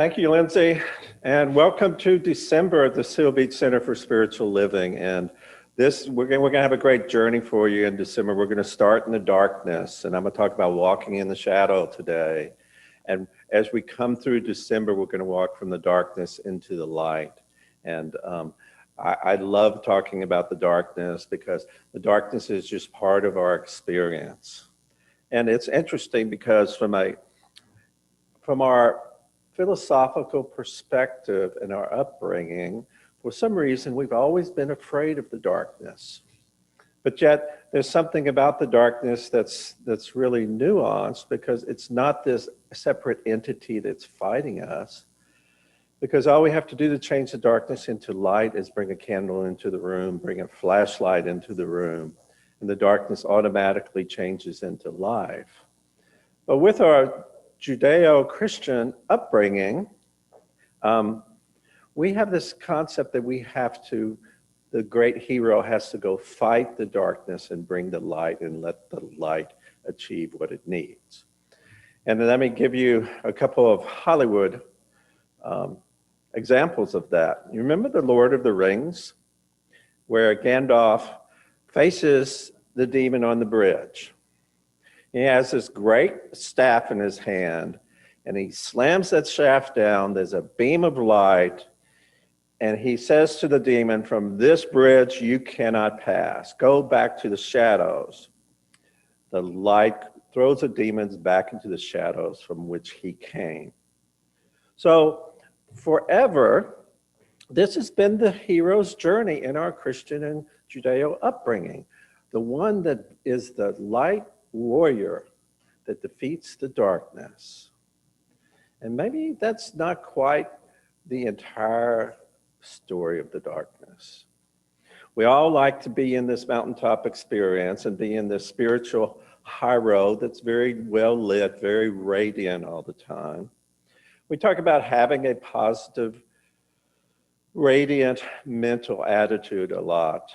Thank you, Lindsay, and welcome to December at the Seal Beach Center for Spiritual Living. And we're going to have a great journey for you in December. We're going to start in the darkness, and I'm going to talk about walking in the shadow today. And as we come through December, we're going to walk from the darkness into the light. And I love talking about the darkness because the darkness is just part of our experience. And it's interesting because from our philosophical perspective and our upbringing, for some reason, we've always been afraid of the darkness. But yet, there's something about the darkness that's really nuanced because it's not this separate entity that's fighting us. Because all we have to do to change the darkness into light is bring a candle into the room, bring a flashlight into the room, and the darkness automatically changes into life. But with our Judeo-Christian upbringing, we have this concept that the great hero has to go fight the darkness and bring the light and let the light achieve what it needs. And let me give you a couple of Hollywood examples of that. You remember The Lord of the Rings, where Gandalf faces the demon on the bridge. He has this great staff in his hand, and he slams that shaft down. There's a beam of light, and he says to the demon, "From this bridge you cannot pass. Go back to the shadows." The light throws the demons back into the shadows from which he came. So forever, this has been the hero's journey in our Christian and Judeo upbringing. The one that is the light warrior that defeats the darkness. And maybe that's not quite the entire story of the darkness. We all like to be in this mountaintop experience and be in this spiritual high road that's very well lit, very radiant all the time. We talk about having a positive, radiant mental attitude a lot.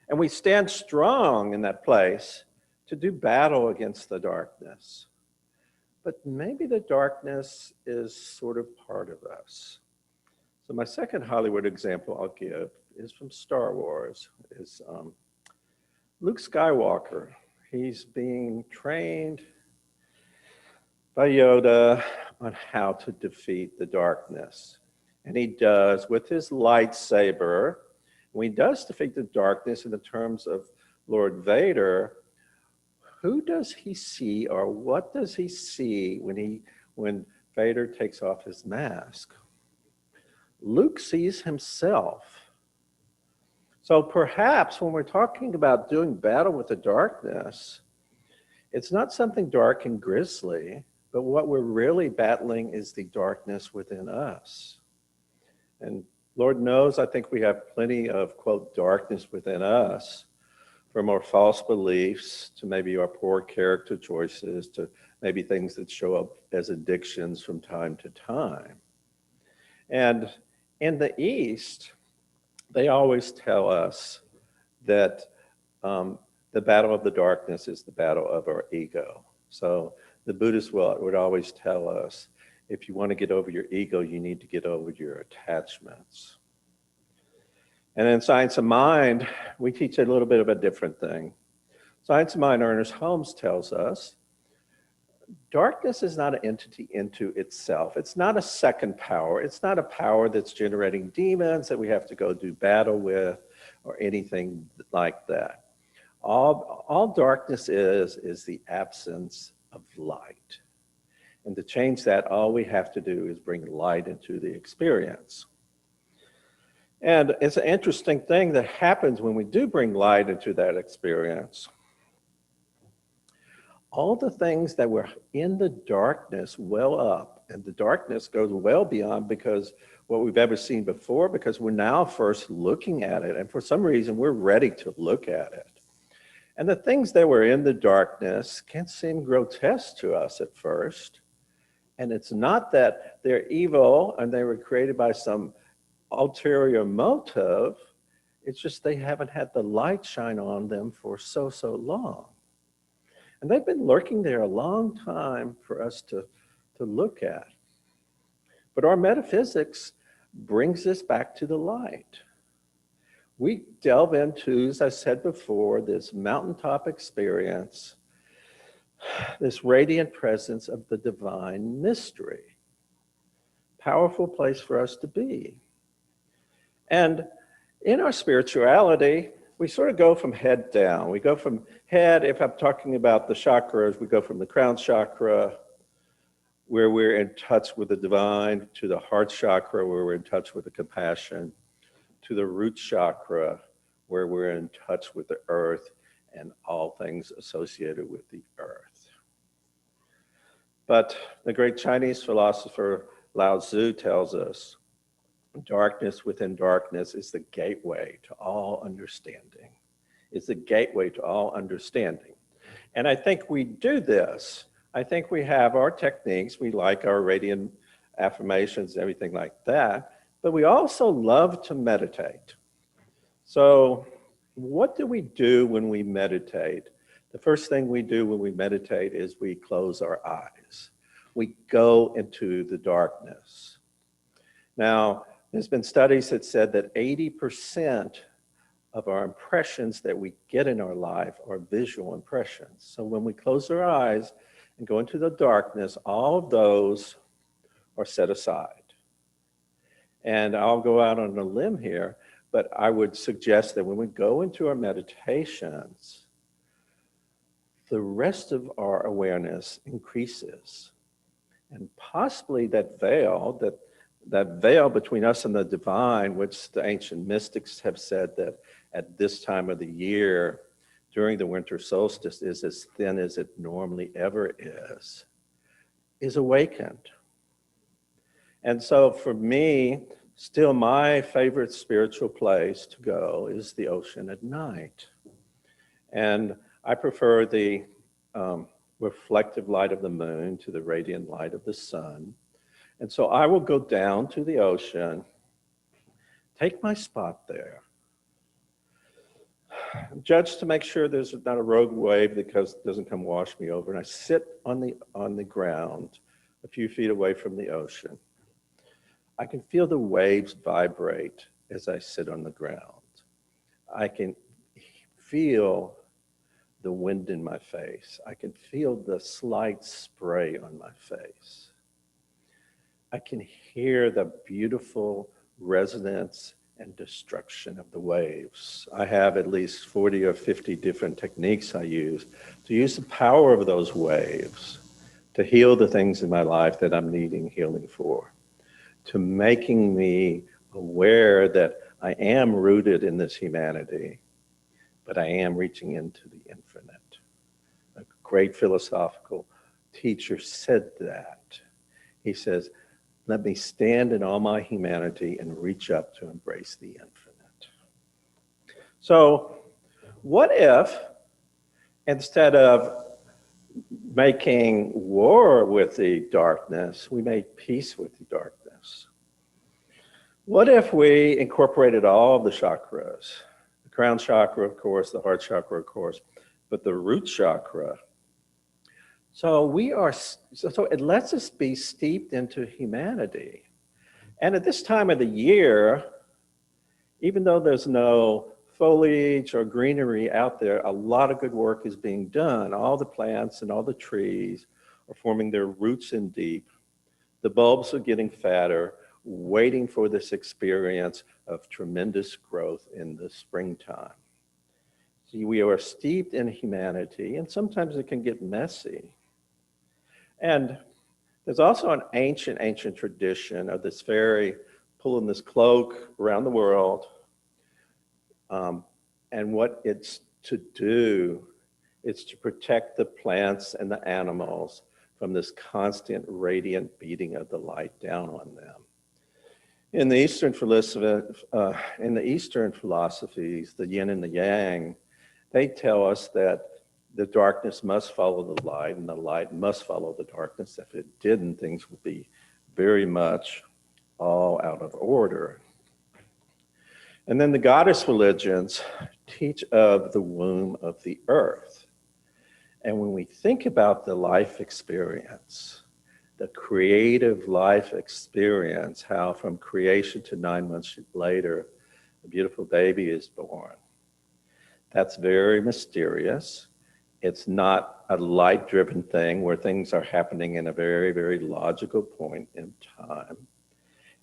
And we stand strong in that place to do battle against the darkness. But maybe the darkness is sort of part of us. So my second Hollywood example I'll give is from Star Wars, is Luke Skywalker. He's being trained by Yoda on how to defeat the darkness. And he does with his lightsaber. When he does defeat the darkness in the terms of Lord Vader, who does he see, or what does he see when Vader takes off his mask? Luke sees himself. So perhaps when we're talking about doing battle with the darkness, it's not something dark and grisly, but what we're really battling is the darkness within us. And Lord knows, I think we have plenty of, quote, darkness within us, from our false beliefs to maybe our poor character choices to maybe things that show up as addictions from time to time. And in the East, they always tell us that the battle of the darkness is the battle of our ego. So the Buddhists would always tell us, if you want to get over your ego, you need to get over your attachments. And in Science of Mind, we teach a little bit of a different thing. Science of Mind, Ernest Holmes tells us, darkness is not an entity into itself. It's not a second power. It's not a power that's generating demons that we have to go do battle with or anything like that. All darkness is the absence of light. And to change that, all we have to do is bring light into the experience. And it's an interesting thing that happens when we do bring light into that experience. All the things that were in the darkness well up, and the darkness goes well beyond because what we've ever seen before, because we're now first looking at it, and for some reason we're ready to look at it. And the things that were in the darkness can seem grotesque to us at first. And it's not that they're evil and they were created by some ulterior motive. It's just they haven't had the light shine on them for so long. And they've been lurking there a long time for us to look at. But our metaphysics brings us back to the light. We delve into, as I said before, this mountaintop experience, this radiant presence of the divine mystery. Powerful place for us to be. And in our spirituality, we sort of go from head down. We go from head, if I'm talking about the chakras, we go from the crown chakra, where we're in touch with the divine, to the heart chakra, where we're in touch with the compassion, to the root chakra, where we're in touch with the earth and all things associated with the earth. But the great Chinese philosopher Lao Tzu tells us, darkness within darkness is the gateway to all understanding. It's the gateway to all understanding. And I think we do this. I think we have our techniques. We like our radiant affirmations and everything like that. But we also love to meditate. So what do we do when we meditate? The first thing we do when we meditate is we close our eyes. We go into the darkness. Now, there's been studies that said that 80% of our impressions that we get in our life are visual impressions. So when we close our eyes and go into the darkness, all of those are set aside. And I'll go out on a limb here, but I would suggest that when we go into our meditations, the rest of our awareness increases. And possibly that veil between us and the divine, which the ancient mystics have said that at this time of the year, during the winter solstice, is as thin as it normally ever is awakened. And so for me, still my favorite spiritual place to go is the ocean at night. And I prefer the reflective light of the moon to the radiant light of the sun. And so I will go down to the ocean, take my spot there, judge to make sure there's not a rogue wave that doesn't come wash me over, and I sit on the ground a few feet away from the ocean. I can feel the waves vibrate as I sit on the ground. I can feel the wind in my face. I can feel the slight spray on my face. I can hear the beautiful resonance and destruction of the waves. I have at least 40 or 50 different techniques I use to use the power of those waves to heal the things in my life that I'm needing healing for, to making me aware that I am rooted in this humanity, but I am reaching into the infinite. A great philosophical teacher said that. He says, let me stand in all my humanity and reach up to embrace the infinite. So what if, instead of making war with the darkness, we made peace with the darkness? What if we incorporated all of the chakras? The crown chakra, of course, the heart chakra, of course, but the root chakra. So it lets us be steeped into humanity. And at this time of the year, even though there's no foliage or greenery out there, a lot of good work is being done. All the plants and all the trees are forming their roots in deep. The bulbs are getting fatter, waiting for this experience of tremendous growth in the springtime. See, we are steeped in humanity, and sometimes it can get messy. And there's also an ancient tradition of this fairy pulling this cloak around the world. And what it's to do is to protect the plants and the animals from this constant radiant beating of the light down on them. In the Eastern philosophies, the yin and the yang, they tell us that the darkness must follow the light, and the light must follow the darkness. If it didn't, things would be very much all out of order. And then the goddess religions teach of the womb of the earth. And when we think about the life experience, the creative life experience, how from creation to 9 months later, a beautiful baby is born. That's very mysterious. It's not a light-driven thing where things are happening in a very, very logical point in time.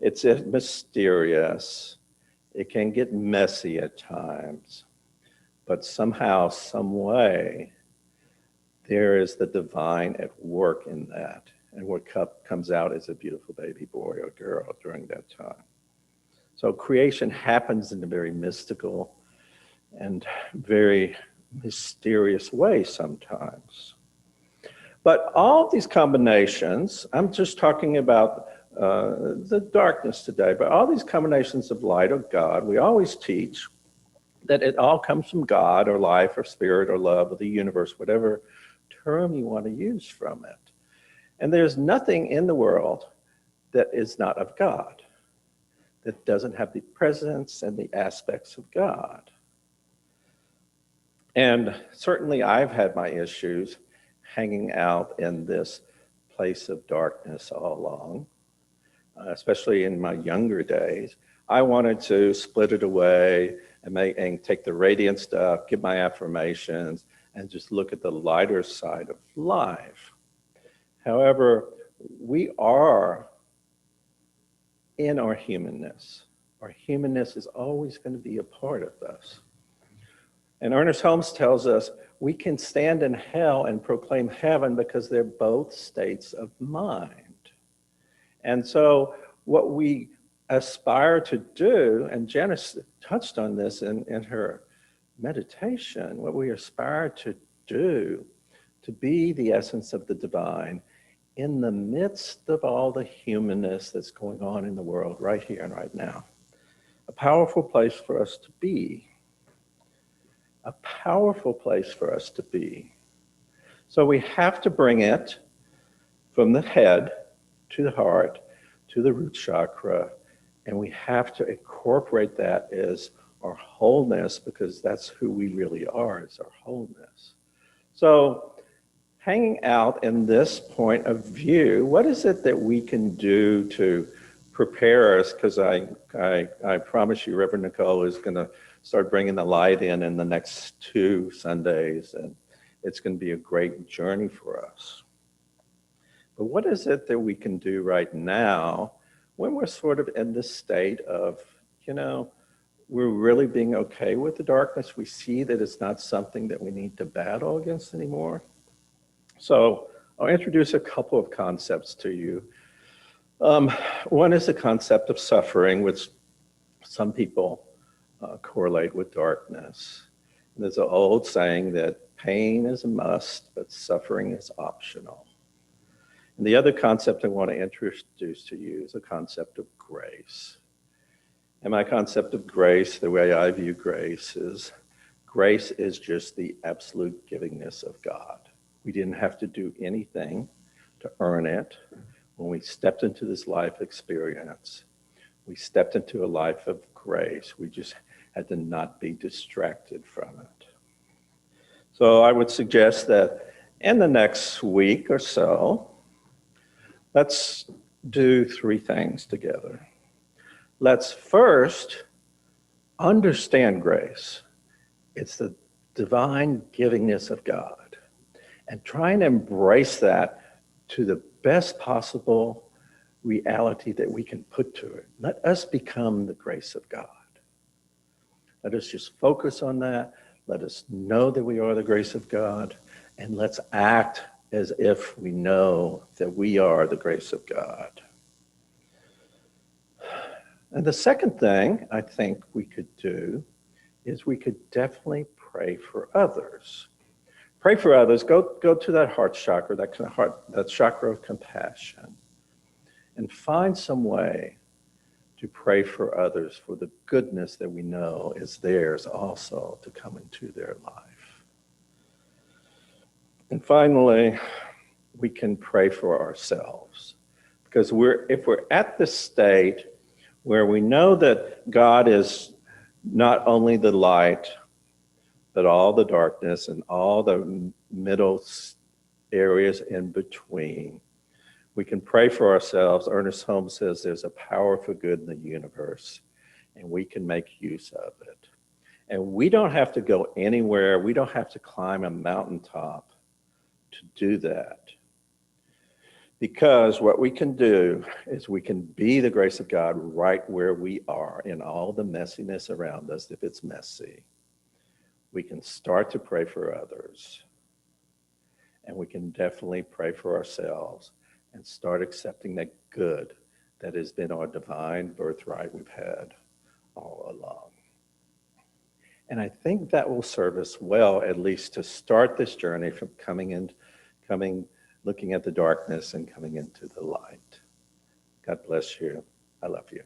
It's mysterious. It can get messy at times, but somehow, some way, there is the divine at work in that. And what comes out is a beautiful baby boy or girl during that time. So creation happens in a very mystical and very mysterious way sometimes. But all of these combinations, I'm just talking about the darkness today, but all these combinations of light or God, we always teach that it all comes from God or life or spirit or love or the universe, whatever term you want to use from it. And there's nothing in the world that is not of God, that doesn't have the presence and the aspects of God. And certainly I've had my issues hanging out in this place of darkness all along, especially in my younger days. I wanted to split it away and take the radiant stuff, give my affirmations, and just look at the lighter side of life. However, we are in our humanness. Our humanness is always going to be a part of us. And Ernest Holmes tells us we can stand in hell and proclaim heaven because they're both states of mind. And so what we aspire to do, and Janice touched on this in her meditation, what we aspire to do to be the essence of the divine in the midst of all the humanness that's going on in the world right here and right now. A powerful place for us to be. A powerful place for us to be. So we have to bring it from the head to the heart, to the root chakra, and we have to incorporate that as our wholeness, because that's who we really are, is our wholeness. So hanging out in this point of view, what is it that we can do to prepare us? Because I promise you, Reverend Nicole is going to start bringing the light in the next 2 Sundays, and it's going to be a great journey for us. But what is it that we can do right now when we're sort of in this state of, we're really being okay with the darkness? We see that it's not something that we need to battle against anymore. So I'll introduce a couple of concepts to you. One is the concept of suffering, which some people correlate with darkness. And there's an old saying that pain is a must, but suffering is optional. And the other concept I want to introduce to you is a concept of grace. And my concept of grace, the way I view grace is just the absolute givingness of God. We didn't have to do anything to earn it. When we stepped into this life experience, we stepped into a life of grace. We just had to not be distracted from it. So I would suggest that in the next week or so, let's do 3 things together. Let's first understand grace. It's the divine givingness of God. And try and embrace that to the best possible reality that we can put to it. Let us become the grace of God. Let us just focus on that. Let us know that we are the grace of God. And let's act as if we know that we are the grace of God. And the second thing I think we could do is we could definitely pray for others. Pray for others. Go to that heart chakra, that chakra of compassion, and find some way to pray for others for the goodness that we know is theirs also to come into their life. And finally, we can pray for ourselves, because if we're at this state where we know that God is not only the light, but all the darkness and all the middle areas in between, We can pray for ourselves. Ernest Holmes says there's a power for good in the universe, and we can make use of it. And we don't have to go anywhere. We don't have to climb a mountaintop to do that. Because what we can do is we can be the grace of God right where we are in all the messiness around us, if it's messy. We can start to pray for others. And we can definitely pray for ourselves and start accepting that good that has been our divine birthright we've had all along. And I think that will serve us well, at least to start this journey from looking at the darkness and coming into the light. God bless you. I love you.